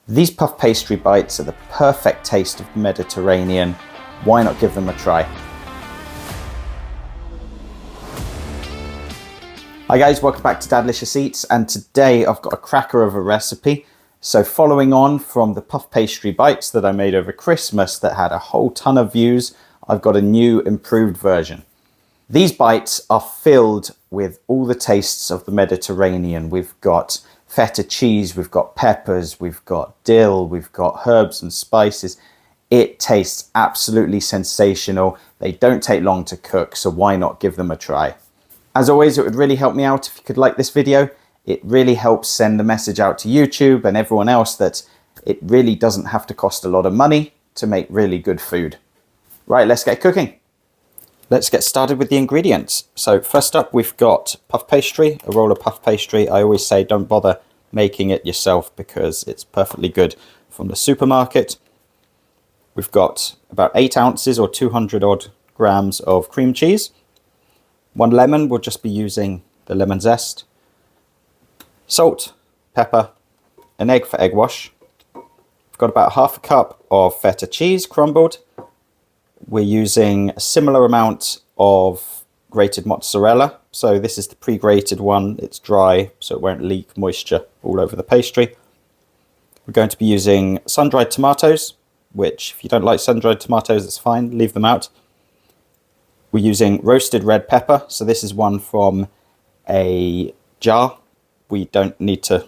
These puff pastry bites are the perfect taste of the Mediterranean. Why not give them a try? Hi guys, welcome back to Dadlicious Eats, and today I've got a cracker of a recipe. So following on from the puff pastry bites that I made over Christmas that had a whole ton of views, I've got a new improved version. These bites are filled with all the tastes of the Mediterranean. We've got feta cheese, we've got peppers, we've got dill, we've got herbs and spices. It tastes absolutely sensational. They don't take long to cook, so why not give them a try? As always, it would really help me out if you could like this video. It really helps send the message out to YouTube and everyone else that it really doesn't have to cost a lot of money to make really good food. Right, let's get cooking. Let's get started with the ingredients. So first up, we've got puff pastry, a roll of puff pastry. I always say don't bother making it yourself because it's perfectly good from the supermarket. We've got about 8 ounces or 200 odd grams of cream cheese. 1 lemon, we'll just be using the lemon zest. Salt, pepper, an egg for egg wash. We've got about ½ cup of feta cheese crumbled. We're using a similar amount of grated mozzarella. So this is the pre-grated one. It's dry, so it won't leak moisture all over the pastry. We're going to be using sun-dried tomatoes, which if you don't like sun-dried tomatoes, that's fine, leave them out. We're using roasted red pepper. So this is one from a jar. We don't need to.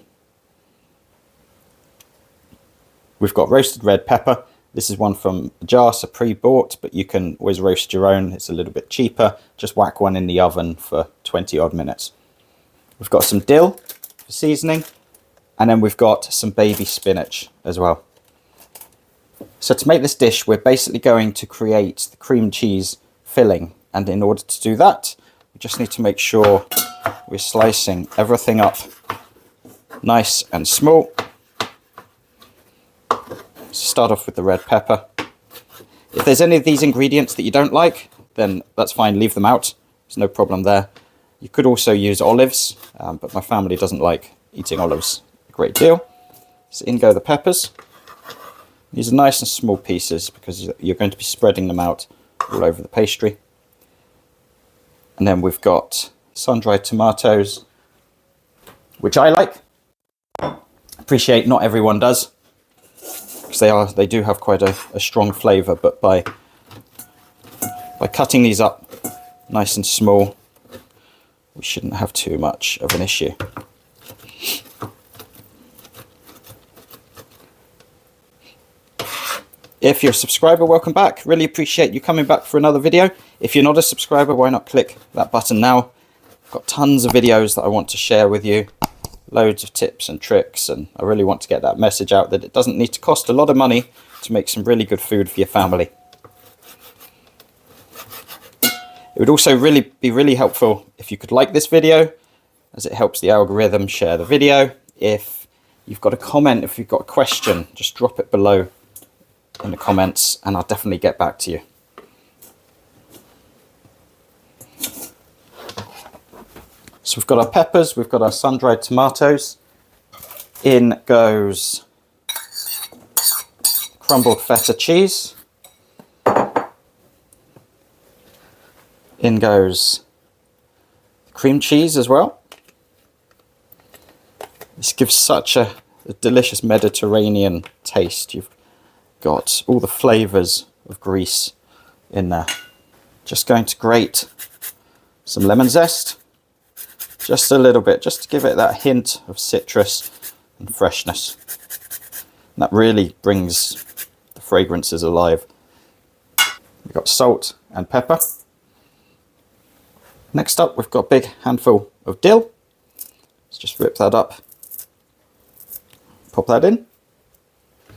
We've got roasted red pepper. This is one from a jar, so pre-bought, but you can always roast your own. It's a little bit cheaper. Just whack one in the oven for 20 odd minutes. We've got some dill for seasoning, and then we've got some baby spinach as well. So to make this dish, we're basically going to create the cream cheese filling. And in order to do that, we just need to make sure we're slicing everything up nice and small. Start off with the red pepper. If there's any of these ingredients that you don't like, then that's fine, leave them out. There's no problem there. You could also use olives, but my family doesn't like eating olives a great deal. So in go the peppers. These are nice and small pieces because you're going to be spreading them out all over the pastry. And then we've got sun-dried tomatoes, which I like. Appreciate not everyone does, because they do have quite a strong flavour, but by cutting these up nice and small, we shouldn't have too much of an issue. If you're a subscriber, welcome back. Really appreciate you coming back for another video. If you're not a subscriber, why not click that button now? I've got tons of videos that I want to share with you. Loads of tips and tricks, and I really want to get that message out that it doesn't need to cost a lot of money to make some really good food for your family. It would also be really helpful if you could like this video, as it helps the algorithm share the video. If you've got a comment, if you've got a question, just drop it below in the comments and I'll definitely get back to you. So we've got our peppers, we've got our sun-dried tomatoes. In goes crumbled feta cheese. In goes cream cheese as well. This gives such a delicious Mediterranean taste. You've got all the flavours of Greece in there. Just going to grate some lemon zest. Just a little bit, just to give it that hint of citrus and freshness. And that really brings the fragrances alive. We've got salt and pepper. Next up, we've got a big handful of dill. Let's just rip that up. Pop that in.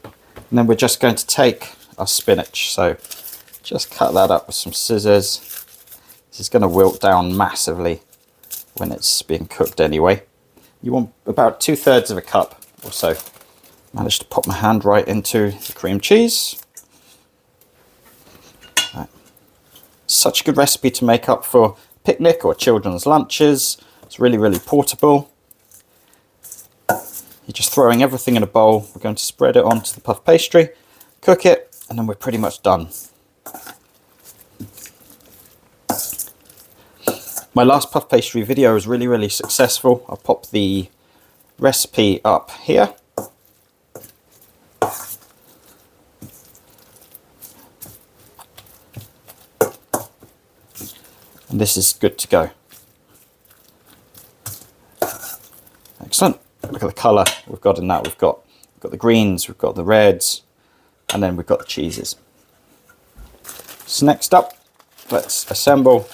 And then we're just going to take our spinach. So just cut that up with some scissors. This is going to wilt down massively when it's being cooked anyway. You want about 2/3 of a cup or so. Managed to pop my hand right into the cream cheese. Right. Such a good recipe to make up for picnic or children's lunches. It's really, really portable. You're just throwing everything in a bowl. We're going to spread it onto the puff pastry, cook it, and then we're pretty much done. My last puff pastry video was really successful. I'll pop the recipe up here. And this is good to go. Excellent. Look at the colour we've got in that. We've got the greens, we've got the reds, and then we've got the cheeses. So next up, let's assemble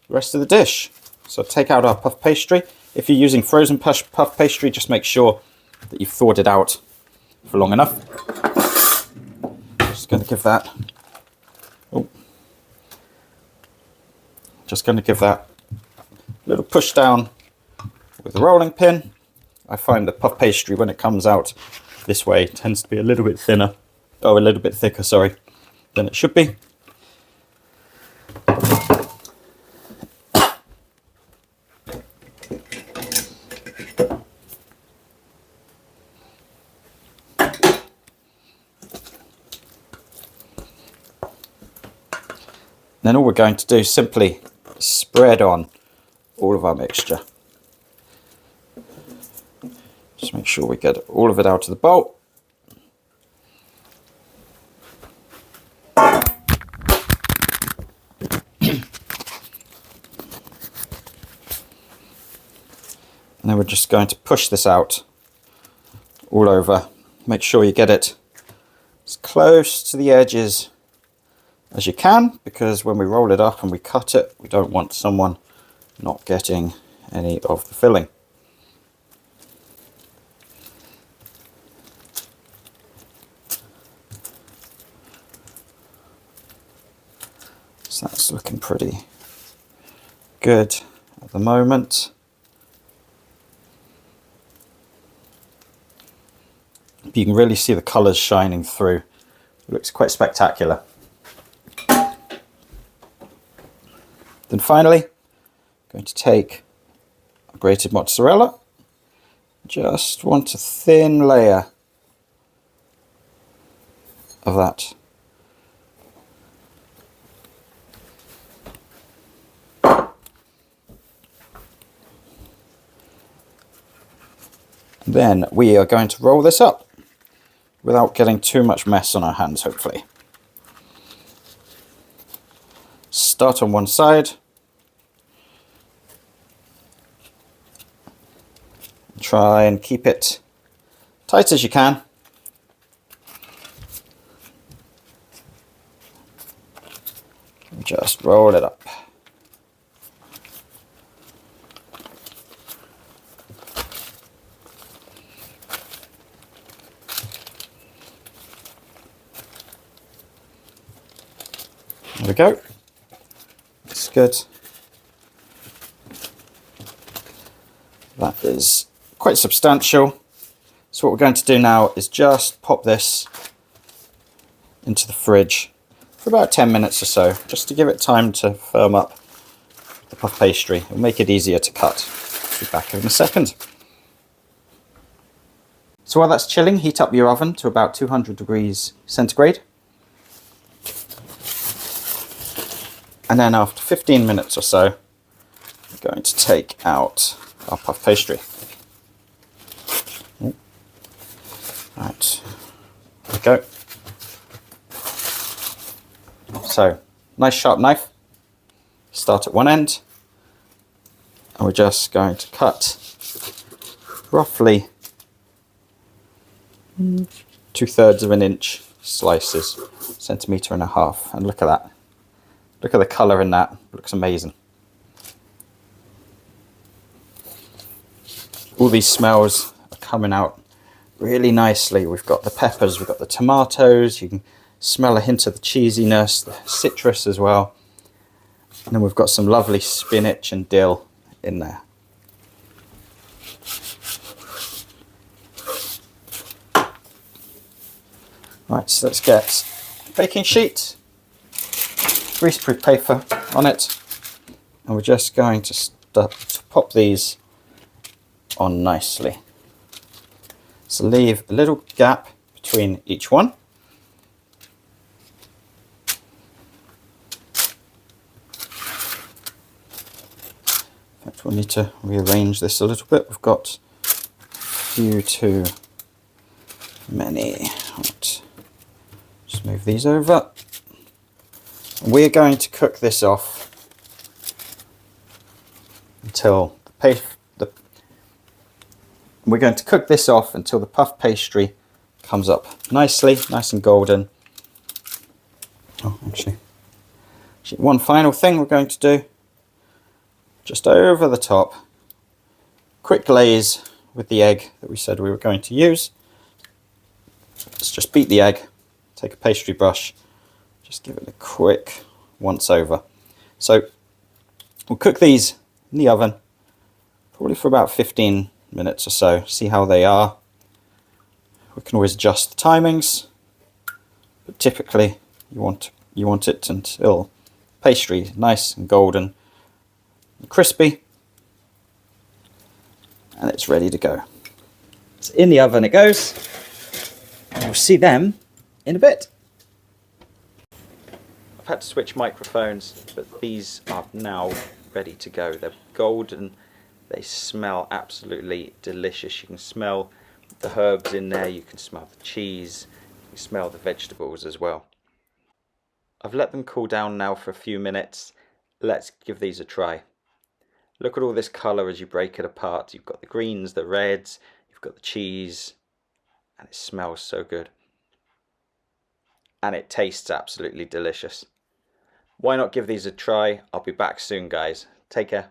the rest of the dish. So take out our puff pastry. If you're using frozen puff pastry, just make sure that you've thawed it out for long enough. Just going to give that. Just going to give that a little push down with the rolling pin. I find the puff pastry, when it comes out this way, tends to be a little bit thinner, or a little bit thicker, sorry, than it should be. Then all we're going to do is simply spread on all of our mixture. Just make sure we get all of it out of the bowl. And then we're just going to push this out all over. Make sure you get it as close to the edges as you can, because when we roll it up and we cut it, we don't want someone not getting any of the filling. So that's looking pretty good at the moment. You can really see the colours shining through. It looks quite spectacular. Then finally, I'm going to take a grated mozzarella. Just want a thin layer of that. Then we are going to roll this up without getting too much mess on our hands, hopefully. Start on one side. Try and keep it tight as you can. Just roll it up. There we go. It's good. That is quite substantial. So what we're going to do now is just pop this into the fridge for about 10 minutes or so, just to give it time to firm up the puff pastry. It'll make it easier to cut. I'll be back in a second. So while that's chilling, heat up your oven to about 200 degrees centigrade. And then after 15 minutes or so, we're going to take out our puff pastry. Right, there we go. So, nice sharp knife. Start at one end, and we're just going to cut roughly 2/3 of an inch slices, 1.5 centimeters. And look at that. Look at the colour in that. It looks amazing. All these smells are coming out really nicely. We've got the peppers, we've got the tomatoes. You can smell a hint of the cheesiness, the citrus as well. And then we've got some lovely spinach and dill in there. Right, so let's get a baking sheet, greaseproof paper on it, and we're just going to pop these on nicely. So leave a little gap between each one. In fact, we'll need to rearrange this a little bit. We've got a few too many. Right. Just move these over. We're going to cook this off until we're going to cook this off until the puff pastry comes up nicely, nice and golden. Oh, actually, one final thing we're going to do, just over the top, quick glaze with the egg that we said we were going to use. Let's just beat the egg, take a pastry brush, just give it a quick once over. So we'll cook these in the oven, probably for about 15 minutes or so, see how they are. We can always adjust the timings, but typically you want it until pastry is nice and golden and crispy, and it's ready to go. So in the oven it goes, and we'll see them in a bit. I've had to switch microphones, but these are now ready to go. They're golden, they smell absolutely delicious. You can smell the herbs in there, you can smell the cheese, you can smell the vegetables as well. I've let them cool down now for a few minutes. Let's give these a try. Look at all this colour as you break it apart. You've got the greens, the reds, you've got the cheese, and it smells so good. And it tastes absolutely delicious. Why not give these a try? I'll be back soon, guys. Take care.